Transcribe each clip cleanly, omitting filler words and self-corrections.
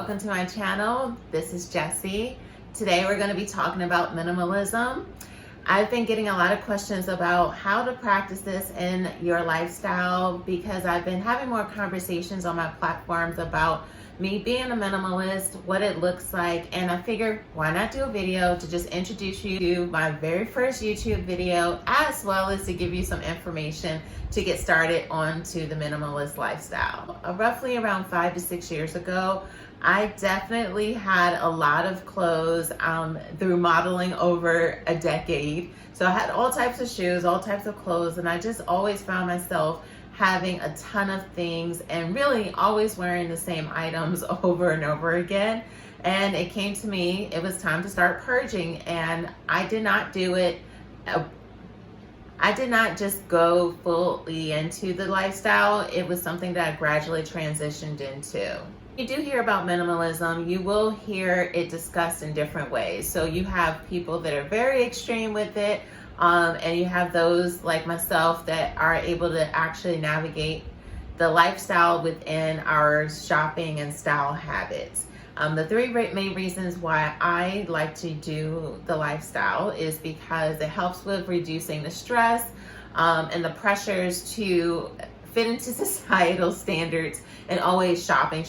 welcome to my channel. This is Jessie. Today we're going to be talking about minimalism. I've been getting a lot of questions about how to practice this in your lifestyle because I've been having more conversations on my platforms about me being a minimalist, what it looks like, and I figured why not do a video to just introduce you to my very first YouTube video, as well as to give you some information to get started onto the minimalist lifestyle. Roughly around 5 to 6 years ago, I definitely had a lot of clothes through modeling over a decade. So I had all types of shoes, all types of clothes, and I just always found myself having a ton of things and really always wearing the same items over and over again. And it came to me, it was time to start purging, and I did not do it. I did not just go fully into the lifestyle. It was something that I gradually transitioned into. You do hear about minimalism, you will hear it discussed in different ways. So you have people that are very extreme with it, and you have those like myself that are able to actually navigate the lifestyle within our shopping and style habits. The three main reasons why I like to do the lifestyle is because it helps with reducing the stress and the pressures to fit into societal standards and always shopping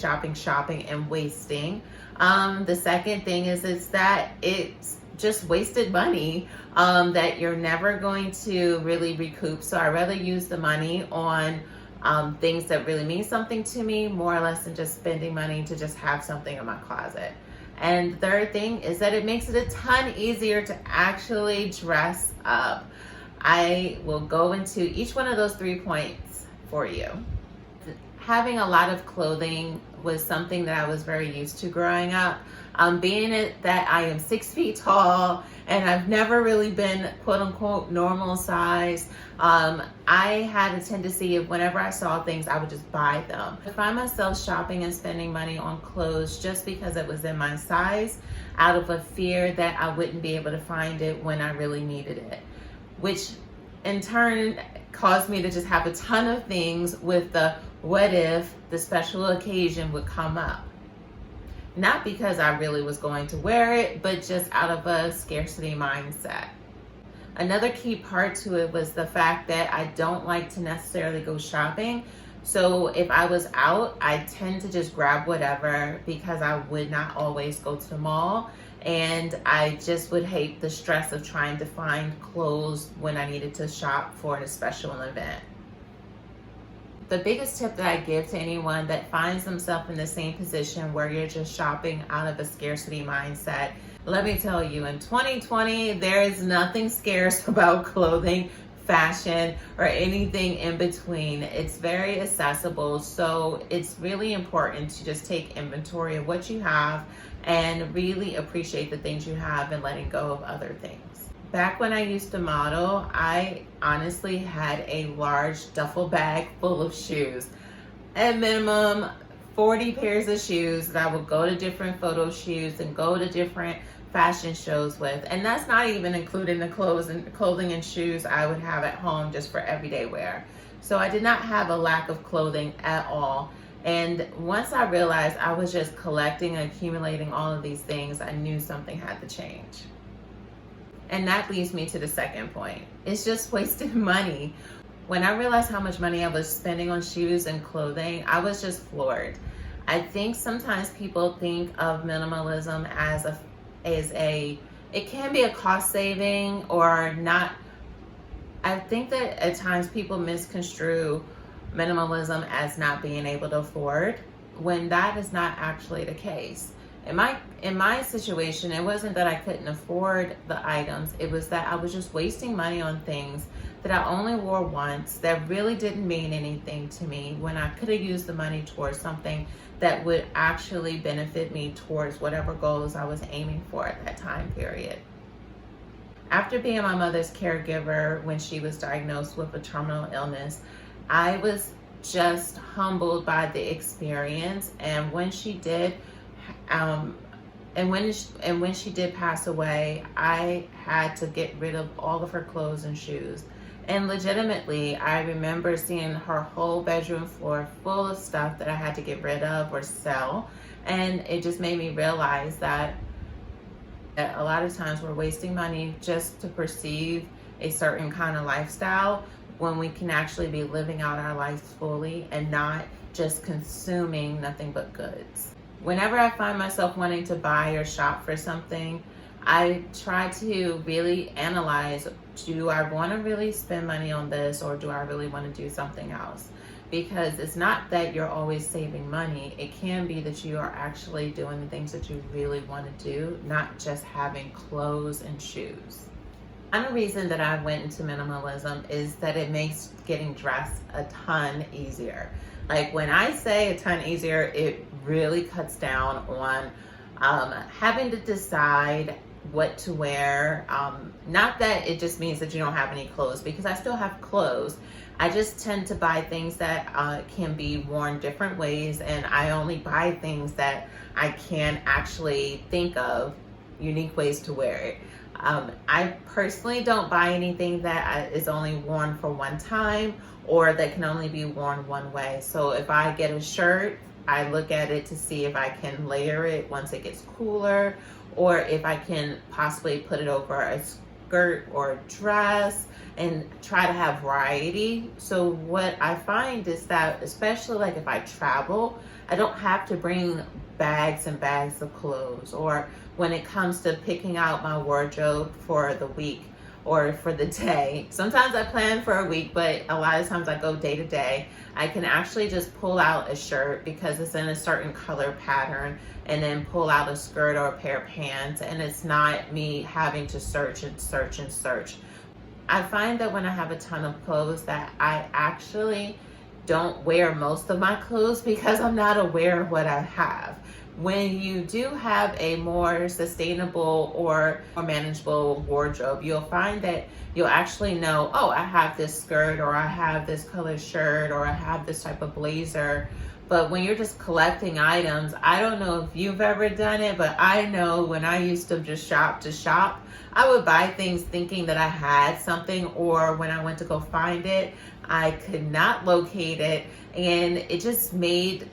and wasting. The second thing is that it's just wasted money that you're never going to really recoup. So I rather use the money on things that really mean something to me, more or less than just spending money to just have something in my closet. And the third thing is that it makes it a ton easier to actually dress up. I will go into each one of those 3 points for you. Having a lot of clothing was something that I was very used to growing up. Being it that I am 6 feet tall and I've never really been quote unquote normal size, I had a tendency of whenever I saw things, I would just buy them. I find myself shopping and spending money on clothes just because it was in my size, out of a fear that I wouldn't be able to find it when I really needed it, which in turn caused me to just have a ton of things with the what if the special occasion would come up. Not because I really was going to wear it, but just out of a scarcity mindset. Another key part to it was the fact that I don't like to necessarily go shopping. So if I was out, I tend to just grab whatever because I would not always go to the mall. And I just would hate the stress of trying to find clothes when I needed to shop for a special event. The biggest tip that I give to anyone that finds themselves in the same position where you're just shopping out of a scarcity mindset, let me tell you, in 2020, there is nothing scarce about clothing, fashion, or anything in between. It's very accessible, so it's really important to just take inventory of what you have and really appreciate the things you have and letting go of other things. Back when I used to model, I honestly had a large duffel bag full of shoes. At minimum, 40 pairs of shoes that I would go to different photo shoots and go to different fashion shows with. And that's not even including the clothing and shoes I would have at home just for everyday wear. So I did not have a lack of clothing at all. And once I realized I was just collecting and accumulating all of these things, I knew something had to change. And that leads me to the second point. It's just wasted money. When I realized how much money I was spending on shoes and clothing, I was just floored. I think sometimes people think of minimalism as it can be a cost saving or not. I think that at times people misconstrue minimalism as not being able to afford, when that is not actually the case. In my situation, it wasn't that I couldn't afford the items, it was that I was just wasting money on things that I only wore once that really didn't mean anything to me, when I could have used the money towards something that would actually benefit me towards whatever goals I was aiming for at that time period. After being my mother's caregiver when she was diagnosed with a terminal illness, I was just humbled by the experience. And when she did when she did pass away, I had to get rid of all of her clothes and shoes. And legitimately, I remember seeing her whole bedroom floor full of stuff that I had to get rid of or sell. And it just made me realize that a lot of times we're wasting money just to perceive a certain kind of lifestyle when we can actually be living out our lives fully and not just consuming nothing but goods. Whenever I find myself wanting to buy or shop for something, I try to really analyze, do I want to really spend money on this, or do I really want to do something else? Because it's not that you're always saving money. It can be that you are actually doing the things that you really want to do, not just having clothes and shoes. Another reason that I went into minimalism is that it makes getting dressed a ton easier. Like when I say a ton easier, it really cuts down on having to decide what to wear. Not that it just means that you don't have any clothes, because I still have clothes. I just tend to buy things that can be worn different ways, and I only buy things that I can actually think of unique ways to wear it. I personally don't buy anything that is only worn for one time or that can only be worn one way. So if I get a shirt, I look at it to see if I can layer it once it gets cooler, or if I can possibly put it over a skirt or a dress, and try to have variety. So what I find is that, especially like if I travel, I don't have to bring bags and bags of clothes, or when it comes to picking out my wardrobe for the week or for the day. Sometimes I plan for a week, but a lot of times I go day to day. I can actually just pull out a shirt because it's in a certain color pattern, and then pull out a skirt or a pair of pants, and it's not me having to search and search and search. I find that when I have a ton of clothes that I actually don't wear most of my clothes because I'm not aware of what I have. When you do have a more sustainable or more manageable wardrobe, you'll find that you'll actually know, oh, I have this skirt, or I have this color shirt, or I have this type of blazer. But when you're just collecting items, I don't know if you've ever done it, but I know when I used to just shop to shop, I would buy things thinking that I had something, or when I went to go find it, I could not locate it. And it just made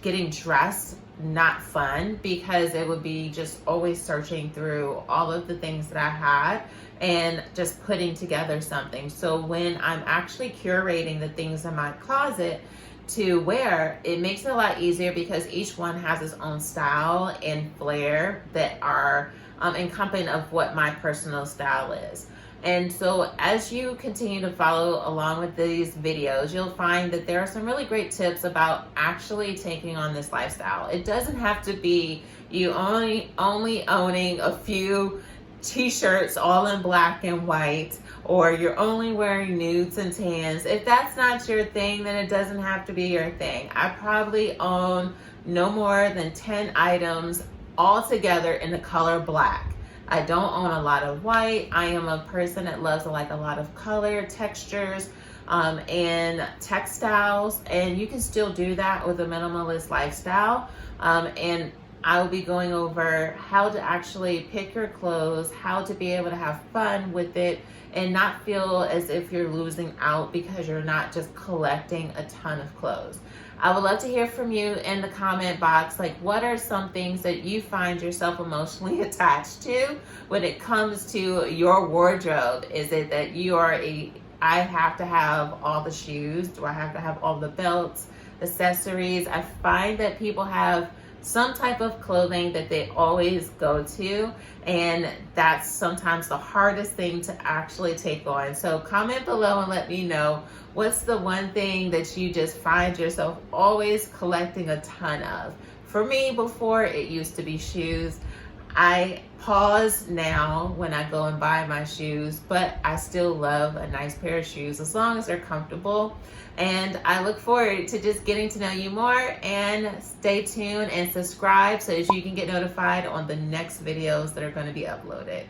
getting dressed not fun, because it would be just always searching through all of the things that I had and just putting together something. So when I'm actually curating the things in my closet to wear, it makes it a lot easier, because each one has its own style and flair that are encompassing of what my personal style is. And so as you continue to follow along with these videos, you'll find that there are some really great tips about actually taking on this lifestyle. It doesn't have to be you only owning a few t-shirts all in black and white, or you're only wearing nudes and tans. If that's not your thing, then it doesn't have to be your thing. I probably own no more than 10 items all together in the color black. I don't own a lot of white. I am a person that loves a lot of color, textures, and textiles, and you can still do that with a minimalist lifestyle. And I will be going over how to actually pick your clothes, how to be able to have fun with it, and not feel as if you're losing out because you're not just collecting a ton of clothes. I would love to hear from you in the comment box. Like, what are some things that you find yourself emotionally attached to when it comes to your wardrobe? Is it that you are I have to have all the shoes? Do I have to have all the belts, accessories? I find that people have some type of clothing that they always go to, and that's sometimes the hardest thing to actually take on. So comment below and let me know, what's the one thing that you just find yourself always collecting a ton of? For me, before, it used to be shoes. I pause now when I go and buy my shoes, but I still love a nice pair of shoes as long as they're comfortable. And I look forward to just getting to know you more, and stay tuned and subscribe so that you can get notified on the next videos that are going to be uploaded.